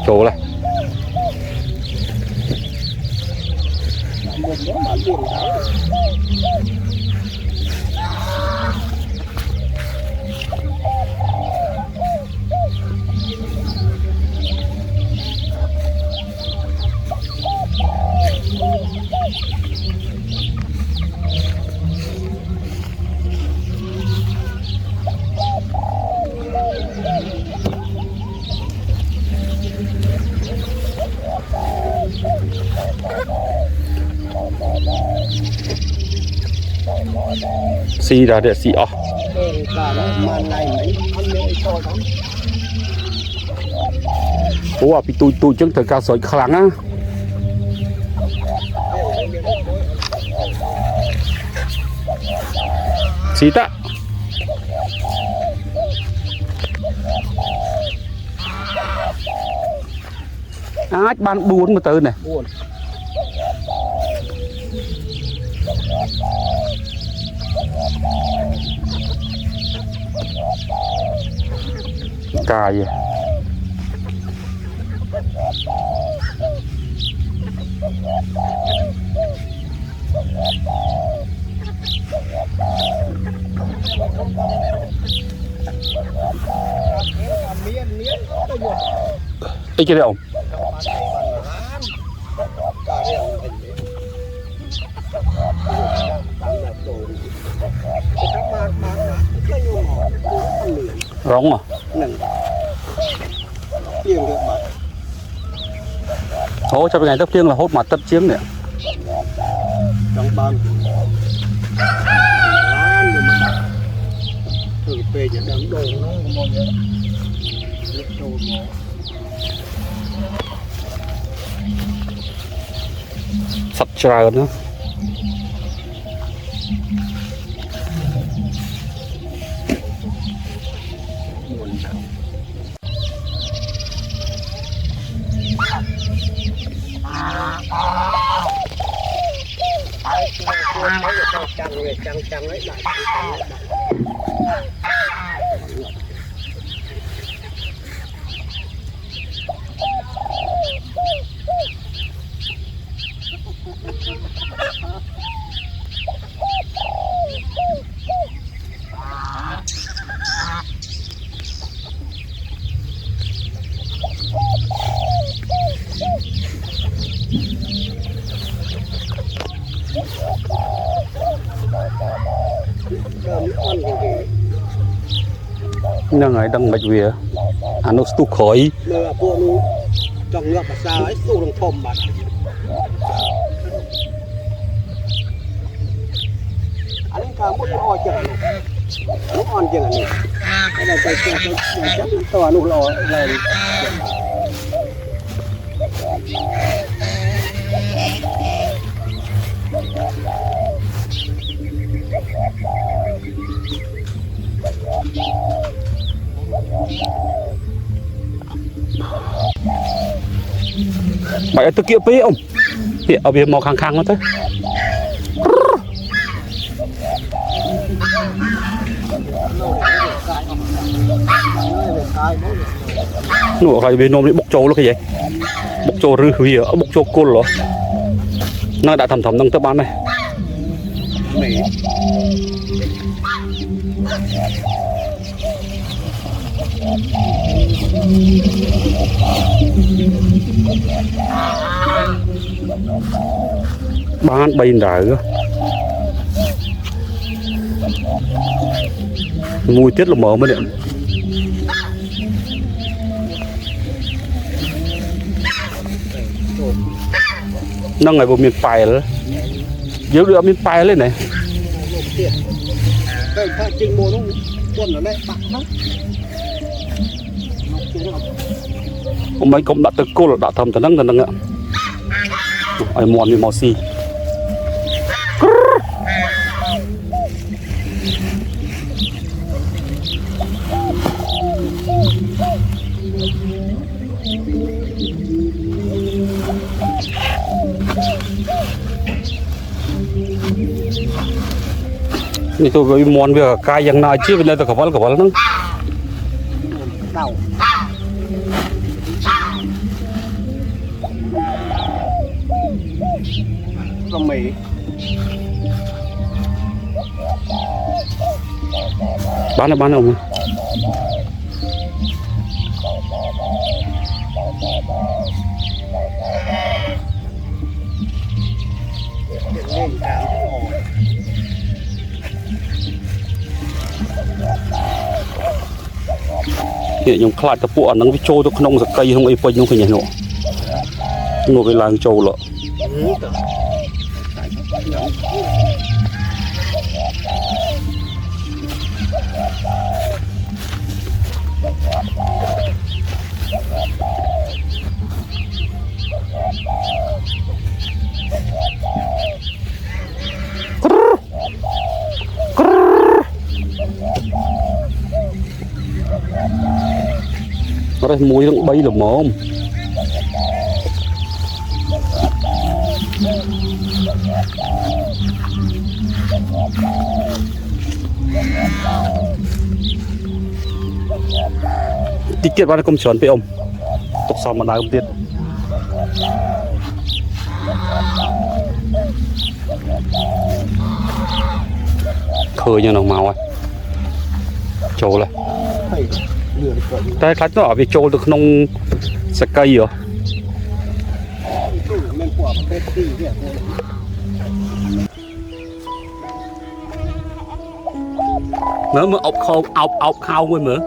chỗ này xì ra để xì ọ ủa bị tôi chứng thời cao sỏi kháng á xì ta ách ban buồn mà tới này cài ấy cái đâu rong à hố cho ngày tất riêng là hốt mặt tất chiếng này trong ban về những đám đồ nó mọi người đồ sạch trà nữa nó ngày đang mệt về anh nó tu khỏi trong ngập mà sao ấy tu đồng thom mà anh cả một o chừng nó on chừng này cái này cái chắc to nó lò rồi mày tự kia pí ông hiện ở bên mò khang khang nó thế nụ cái bên nôm đi bốc trâu nó cái gì bốc trâu rư hủy ở bốc trâu côn rồi nó đã thầm thầm đang tới bán này bán bay đài cơ mùi tiết là mở mới điện nó ngày bộ miền Pài rồi dưới đưa miền Pài lên này ông mấy cũng đã tự cô là đã thầm thật năng ạ ai mòn như mò xìนี่ตัวก็มอนเบียกายยังน่าเชื่อเป็นอะไรแต่กับวัลนั่ง ប្រមេ bán là bán ông ơi. เล่นตาม Hiện nhung khát tập bộ nó bị trôi tôi không giật cây không ấy quay nhung phải nhảy nổ nổ cái làng trâu lợ nó đây muối nó bay là mồm tiết kiệm bao nhiêu công chuẩn phải ông tục sau mà đá công tiết khơi như nào màu à trâu này tại khách nó ở về trâu được nông sạch cây rồi nữa mà ốc khâu mới nữa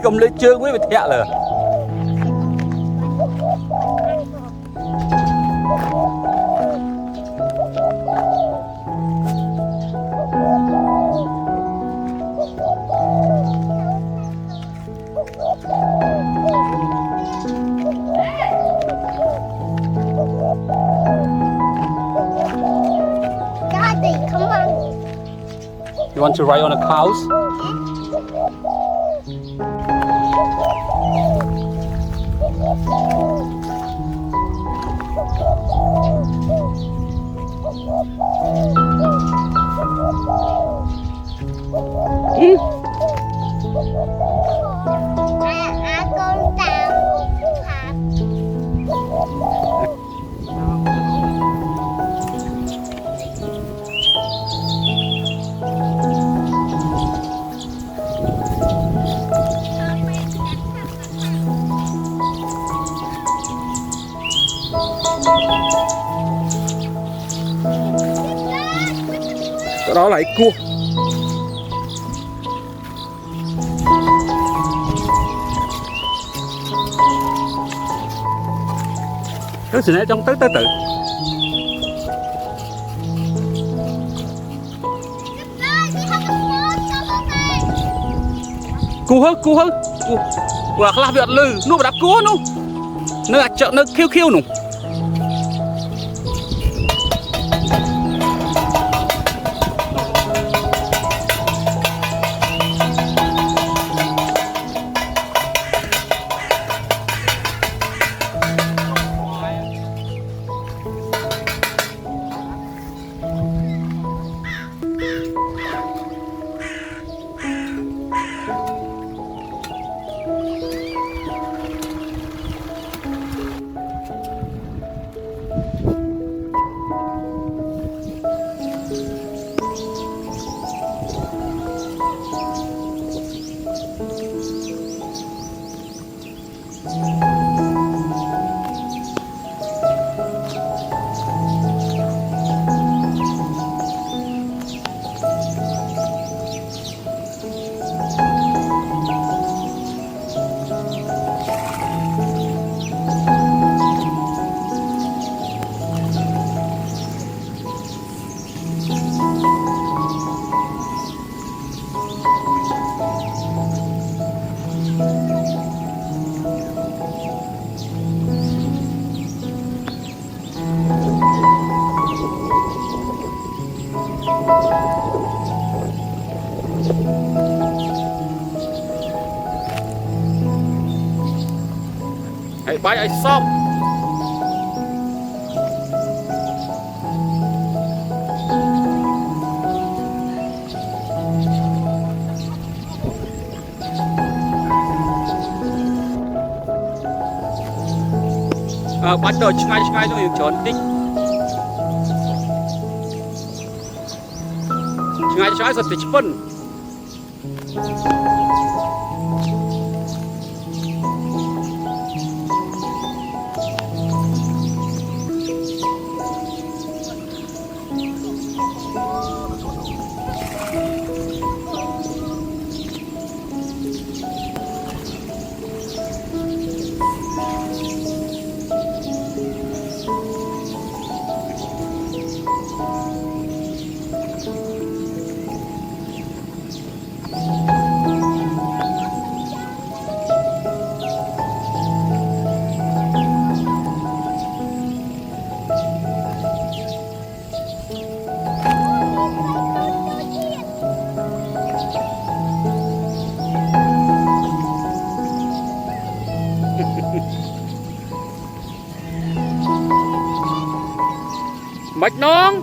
Không lên chương mới bị thẹn rồi You want to ride on a cows? Đó lại cua nó sẽ trong tới tự cua hơn và là việc lư nó đạp cua nó chợ nó khiêu nụ Hãy bay ai xong. Bắt đầu ngay thôi trốn tích. Ngay rồi tích phân. Mạch nón.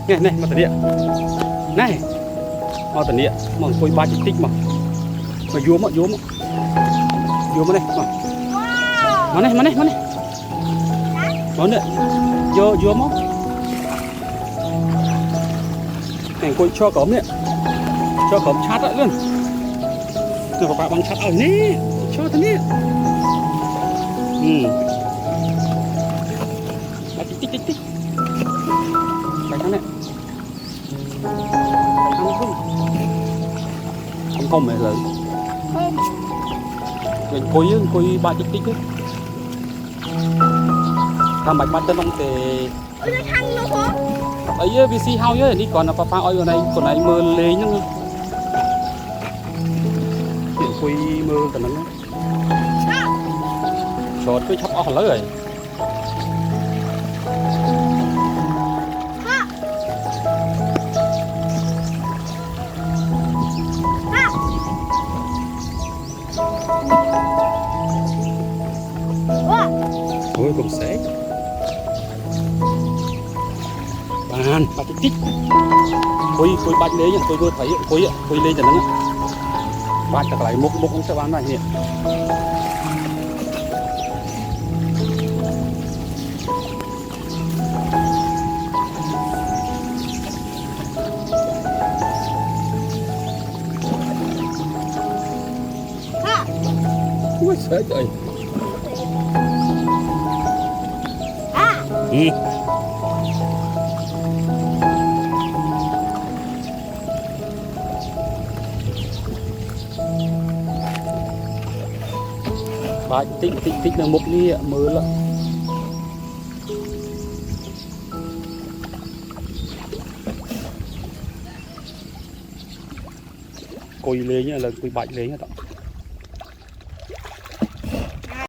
Này này, mà tận địa. Này. Mà tận địa, mà coi ba tích mà. Mà vô mà. Vô mà này, mà. Mà này. Mà này. Vô mà. Này coi cho cổng nè. Cho cổng chát lại luôn. Rồi các bạn chát ở nè. Cho thế nè. Ba tích. Cái thằng này. Không mày lớn. Không. Mình coi ba tích ấy. Tham bạch bắt tên ông thì. Ôi nó thăng nó hả? Ấy vì si hao nhớ đi còn là papa ơi còn này mơ lê nhưng hiện quỳ mơ cả nó chót cứ chắp óc lấy rồi ôi cũng sẽ bàn bà tích quỳ bạch lấy nhỉ tôi vừa thấy quỳ lên cho nó bạch chắc lại một không sẽ bán này nhỉ ui sợ trời bà tích là một ly mơ lắm quỳ lên nhá là quỳ bạch lên nhá